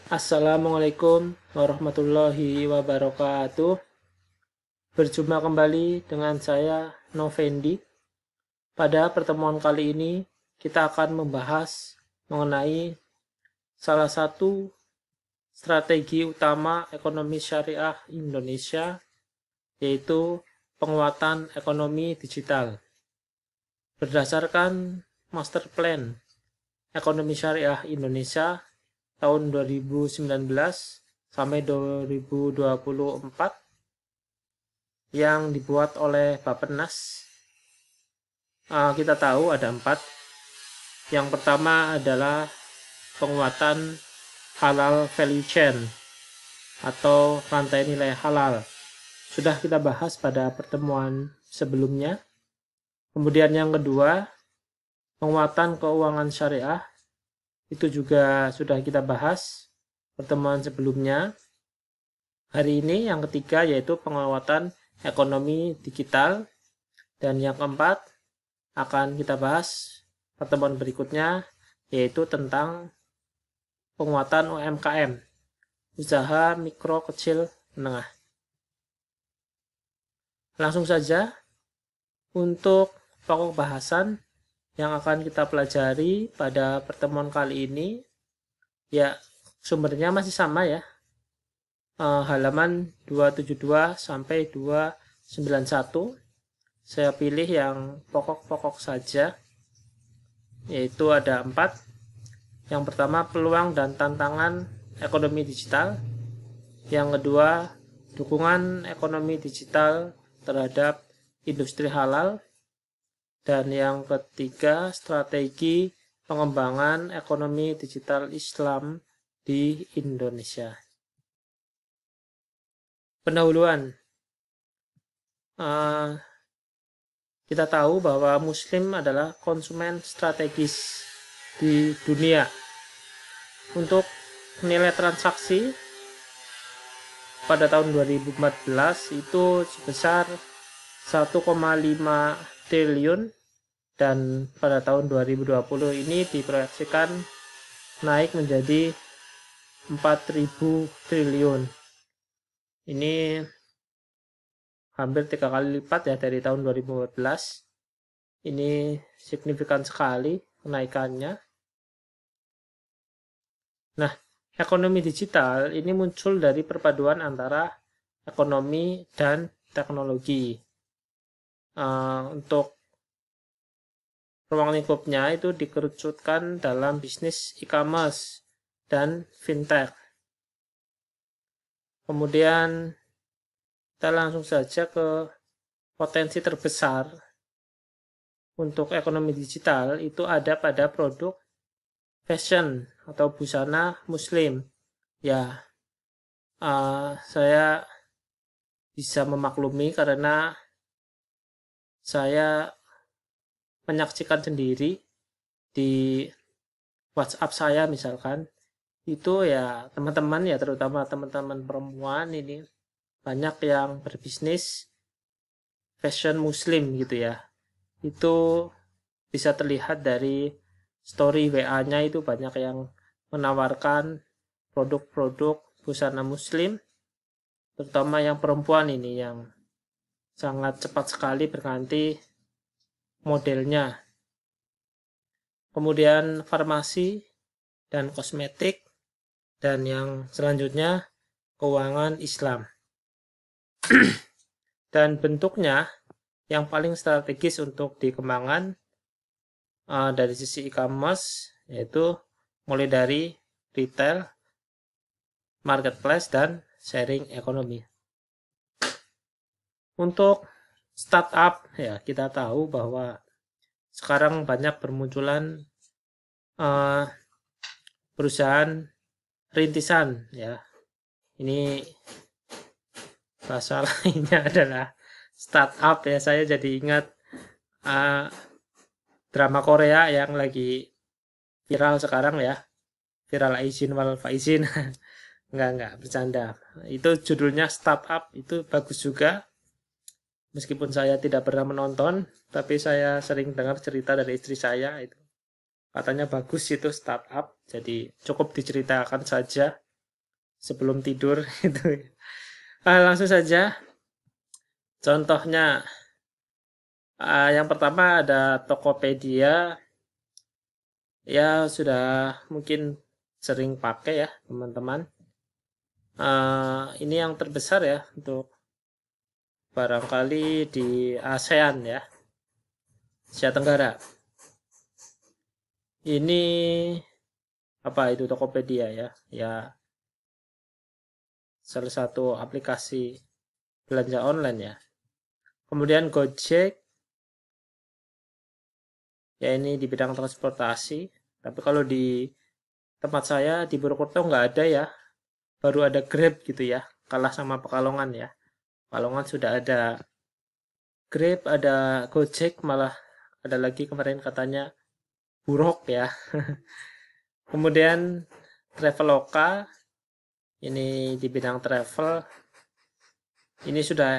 Assalamualaikum warahmatullahi wabarakatuh. Berjumpa kembali dengan saya Novendi. Pada pertemuan kali ini kita akan membahas mengenai salah satu strategi utama ekonomi syariah Indonesia, yaitu penguatan ekonomi digital. Berdasarkan Master Plan Ekonomi Syariah Indonesia tahun 2019 sampai 2024 yang dibuat oleh Bappenas, kita tahu ada 4. Yang pertama adalah penguatan halal value chain atau rantai nilai halal. Sudah kita bahas pada pertemuan sebelumnya. Kemudian yang kedua, penguatan keuangan syariah. Itu juga sudah kita bahas pertemuan sebelumnya. Hari ini yang ketiga yaitu penguatan ekonomi digital. Dan yang keempat akan kita bahas pertemuan berikutnya, yaitu tentang penguatan UMKM, usaha mikro kecil menengah. Langsung saja untuk pokok bahasan yang akan kita pelajari pada pertemuan kali ini, ya sumbernya masih sama ya, halaman 272 sampai 291. Saya pilih yang pokok-pokok saja, yaitu ada 4. Yang pertama, peluang dan tantangan ekonomi digital. Yang kedua, dukungan ekonomi digital terhadap industri halal. Dan yang ketiga, strategi pengembangan ekonomi digital Islam di Indonesia. Pendahuluan. Kita tahu bahwa Muslim adalah konsumen strategis di dunia. Untuk nilai transaksi pada tahun 2014 itu sebesar 1,5 triliun, dan pada tahun 2020 ini diproyeksikan naik menjadi 4.000 triliun. Ini hampir 3 kali lipat ya dari tahun 2014. Ini signifikan sekali kenaikannya. Nah, ekonomi digital ini muncul dari perpaduan antara ekonomi dan teknologi. Untuk ruang lingkupnya itu dikerucutkan dalam bisnis e-commerce dan fintech. Kemudian kita langsung saja ke potensi terbesar untuk ekonomi digital itu ada pada produk fashion atau busana muslim. Ya, saya bisa memaklumi karena saya menyaksikan sendiri di WhatsApp saya misalkan, itu ya teman-teman ya, terutama teman-teman perempuan ini banyak yang berbisnis fashion muslim gitu ya. Itu bisa terlihat dari story WA-nya, itu banyak yang menawarkan produk-produk busana muslim, terutama yang perempuan ini yang sangat cepat sekali berganti modelnya. Kemudian farmasi dan kosmetik, dan yang selanjutnya keuangan Islam. Dan bentuknya yang paling strategis untuk dikembangkan dari sisi e-commerce yaitu mulai dari retail, marketplace, dan sharing ekonomi. Untuk startup ya, kita tahu bahwa sekarang banyak bermunculan perusahaan rintisan ya. Ini bahasa lainnya adalah startup ya. Saya jadi ingat drama Korea yang lagi viral sekarang ya, Viral Aizin wal Faizin. Enggak bercanda. Itu judulnya startup, itu bagus juga. Meskipun saya tidak pernah menonton, tapi saya sering dengar cerita dari istri saya, itu katanya bagus itu startup, jadi cukup diceritakan saja. sebelum tidur gitu. Langsung saja. Contohnya, yang pertama ada Tokopedia. Ya sudah mungkin sering pakai ya teman-teman. Ini yang terbesar ya untuk barangkali di ASEAN ya, Asia Tenggara. Ini apa itu Tokopedia ya? Ya salah satu aplikasi belanja online ya. Kemudian Gojek, ya ini di bidang transportasi. Tapi kalau di tempat saya di Purwokerto nggak ada ya. Baru ada Grab gitu ya. Kalah sama Pekalongan ya. Pekalongan sudah ada Grab, ada Gojek, malah ada lagi kemarin katanya Buruk ya. Kemudian Traveloka, ini di bidang travel. Ini sudah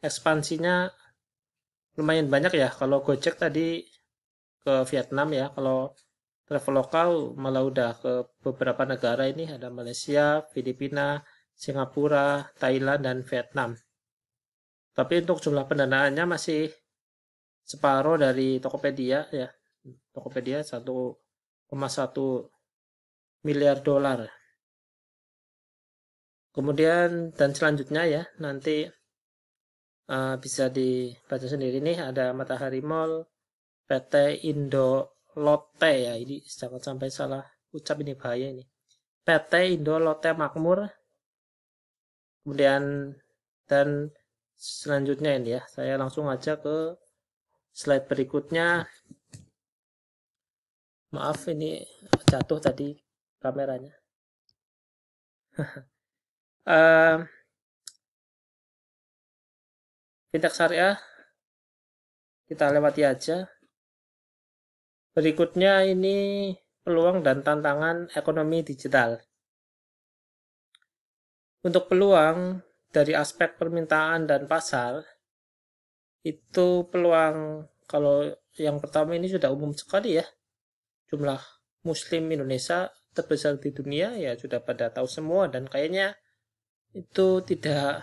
ekspansinya lumayan banyak ya. Kalau Gojek tadi ke Vietnam ya. Kalau Traveloka malah udah ke beberapa negara ini. Ada Malaysia, Filipina, Singapura, Thailand, dan Vietnam. Tapi untuk jumlah pendanaannya masih separuh dari Tokopedia ya. Tokopedia 1,1 miliar dolar. Kemudian dan selanjutnya ya, nanti bisa dibaca sendiri nih, ada Matahari Mall, PT Indo Lotte ya, ini jangan sampai salah ucap, ini bahaya ini. PT Indo Lotte Makmur. Kemudian dan selanjutnya ini ya, saya langsung aja ke slide berikutnya. Maaf ini jatuh tadi kameranya. Fintech syariah kita lewati aja. Berikutnya ini peluang dan tantangan ekonomi digital. Untuk peluang dari aspek permintaan dan pasar, itu peluang kalau yang pertama ini sudah umum sekali ya. Jumlah Muslim Indonesia terbesar di dunia ya sudah pada tahu semua, dan kayaknya itu tidak,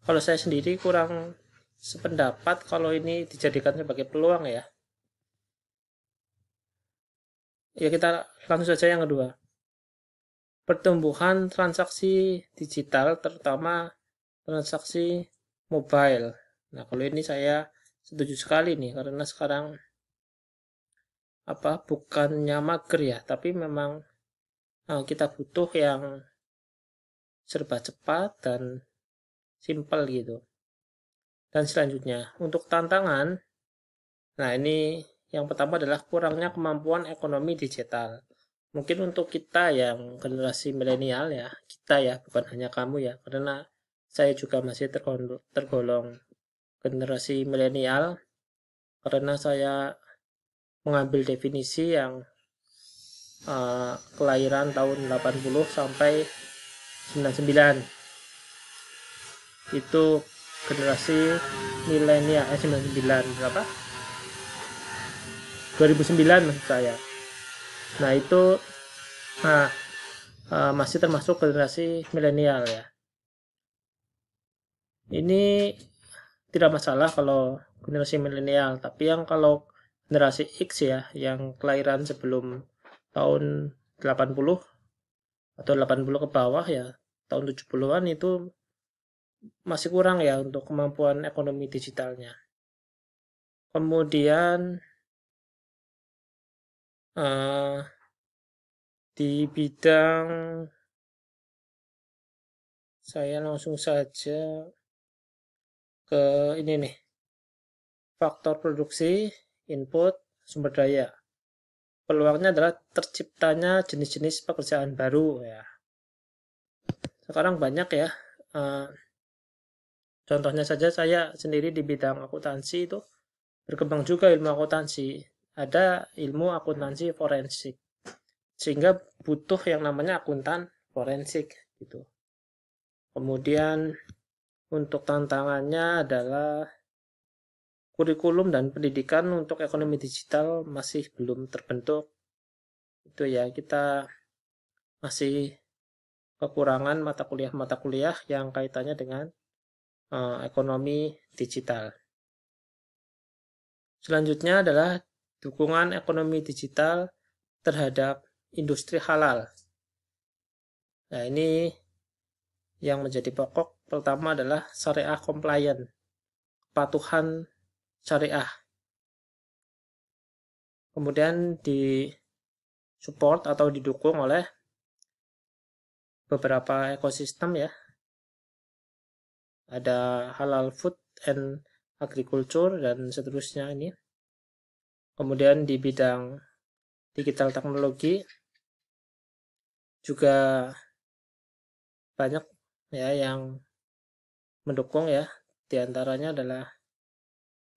kalau saya sendiri kurang sependapat kalau ini dijadikan sebagai peluang ya. Ya kita langsung saja yang kedua. Pertumbuhan transaksi digital terutama transaksi mobile. Nah, kalau ini saya setuju sekali nih karena sekarang bukannya mager ya, tapi memang kita butuh yang serba cepat dan simple gitu. Dan selanjutnya, untuk tantangan, nah ini yang pertama adalah kurangnya kemampuan ekonomi digital. Mungkin untuk kita yang generasi milenial ya, kita ya, bukan hanya kamu ya, karena saya juga masih tergolong generasi milenial, karena saya mengambil definisi yang kelahiran tahun 80 sampai 99. Itu generasi milenial 99 berapa? 2009 maksud saya. Nah, itu masih termasuk generasi milenial ya. Ini tidak masalah kalau generasi milenial, tapi yang kalau generasi X ya, yang kelahiran sebelum tahun 80 atau 80 ke bawah ya, tahun 70-an itu masih kurang ya untuk kemampuan ekonomi digitalnya. Kemudian di bidang, saya langsung saja ke ini nih, faktor produksi, input, sumber daya. Peluangnya adalah terciptanya jenis-jenis pekerjaan baru ya. Sekarang banyak ya. Contohnya saja saya sendiri di bidang akuntansi itu berkembang juga ilmu akuntansi. Ada ilmu akuntansi forensik. Sehingga butuh yang namanya akuntan forensik gitu. Kemudian untuk tantangannya adalah kurikulum dan pendidikan untuk ekonomi digital masih belum terbentuk. Itu ya, kita masih kekurangan mata kuliah yang kaitannya dengan ekonomi digital. Selanjutnya adalah dukungan ekonomi digital terhadap industri halal. Nah, ini yang menjadi pokok pertama adalah syariah compliant, kepatuhan syariah. Kemudian support atau didukung oleh beberapa ekosistem ya. Ada halal food and agriculture dan seterusnya ini. Kemudian di bidang digital teknologi juga banyak ya yang mendukung ya. Di antaranya adalah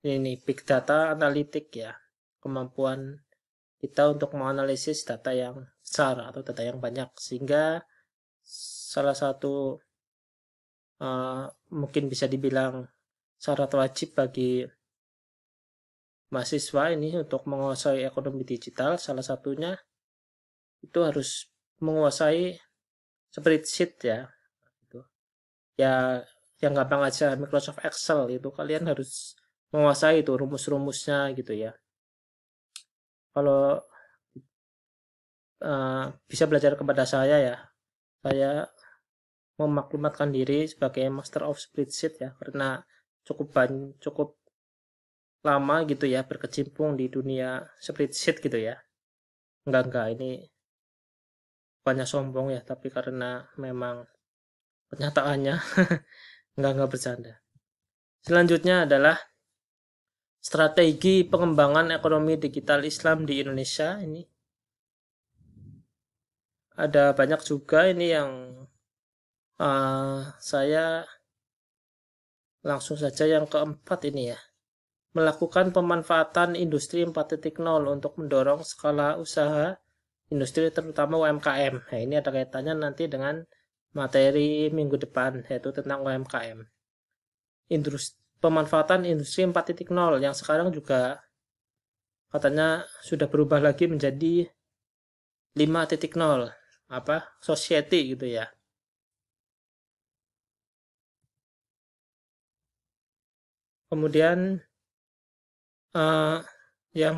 ini big data analitik ya. Kemampuan kita untuk menganalisis data yang besar atau data yang banyak, sehingga salah satu mungkin bisa dibilang syarat wajib bagi mahasiswa ini untuk menguasai ekonomi digital, salah satunya itu harus menguasai spreadsheet ya. Ya yang gampang aja Microsoft Excel itu kalian harus menguasai itu rumus-rumusnya gitu ya. Kalau bisa belajar kepada saya ya, saya memaklumatkan diri sebagai Master of Spreadsheet ya, karena cukup lama gitu ya berkecimpung di dunia spreadsheet gitu ya. Enggak, ini bukannya sombong ya, tapi karena memang kenyataannya. enggak bercanda. Selanjutnya adalah strategi pengembangan ekonomi digital Islam di Indonesia. Ini ada banyak juga ini yang saya langsung saja yang keempat ini ya. Melakukan pemanfaatan industri 4.0 untuk mendorong skala usaha industri terutama UMKM. Nah, ini ada kaitannya nanti dengan materi minggu depan, yaitu tentang UMKM. Pemanfaatan industri 4.0 yang sekarang juga katanya sudah berubah lagi menjadi 5.0, society gitu ya. Kemudian yang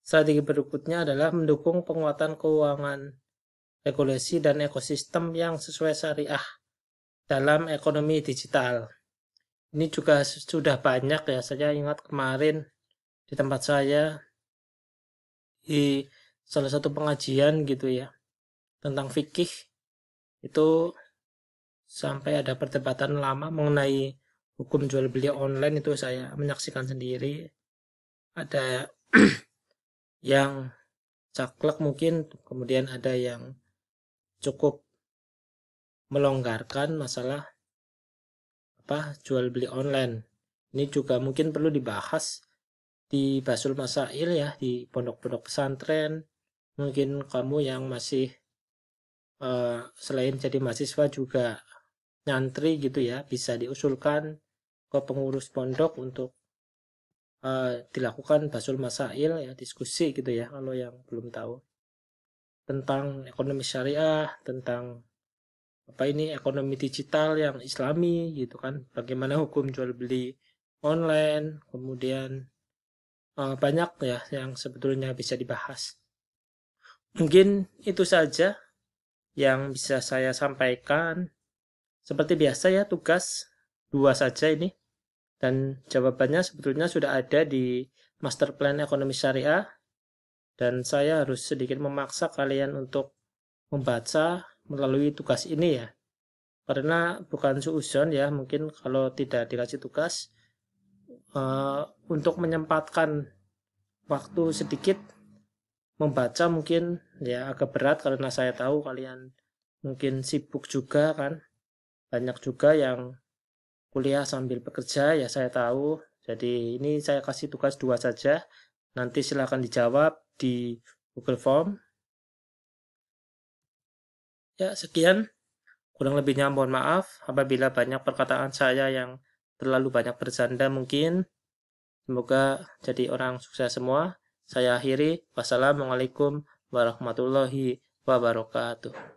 strategi berikutnya adalah mendukung penguatan keuangan, regulasi, dan ekosistem yang sesuai syariah dalam ekonomi digital. Ini juga sudah banyak ya, saya ingat kemarin di tempat saya di salah satu pengajian gitu ya tentang fikih, itu sampai ada perdebatan lama mengenai hukum jual beli online. Itu saya menyaksikan sendiri, ada yang caklek mungkin, kemudian ada yang cukup melonggarkan masalah jual beli online. Ini juga mungkin perlu dibahas di Basul Masail ya, di pondok-pondok pesantren. Mungkin kamu yang masih selain jadi mahasiswa juga nyantri gitu ya, bisa diusulkan ke pengurus pondok untuk dilakukan Basul Masail ya, diskusi gitu ya, kalau yang belum tahu tentang ekonomi syariah, tentang ekonomi digital yang islami gitu kan, bagaimana hukum jual beli online, kemudian banyak ya yang sebetulnya bisa dibahas. Mungkin itu saja yang bisa saya sampaikan. Seperti biasa ya, tugas 2 saja ini, dan jawabannya sebetulnya sudah ada di Master Plan Ekonomi Syariah, dan saya harus sedikit memaksa kalian untuk membaca melalui tugas ini ya, karena bukan suudzon ya, mungkin kalau tidak dikasih tugas untuk menyempatkan waktu sedikit membaca mungkin ya agak berat, karena saya tahu kalian mungkin sibuk juga kan, banyak juga yang kuliah sambil bekerja ya, saya tahu. Jadi ini saya kasih tugas 2 saja, nanti silakan dijawab di Google Form. Ya, sekian. Kurang lebihnya mohon maaf apabila banyak perkataan saya yang terlalu banyak bercanda mungkin. Semoga jadi orang sukses semua. Saya akhiri. Wassalamualaikum warahmatullahi wabarakatuh.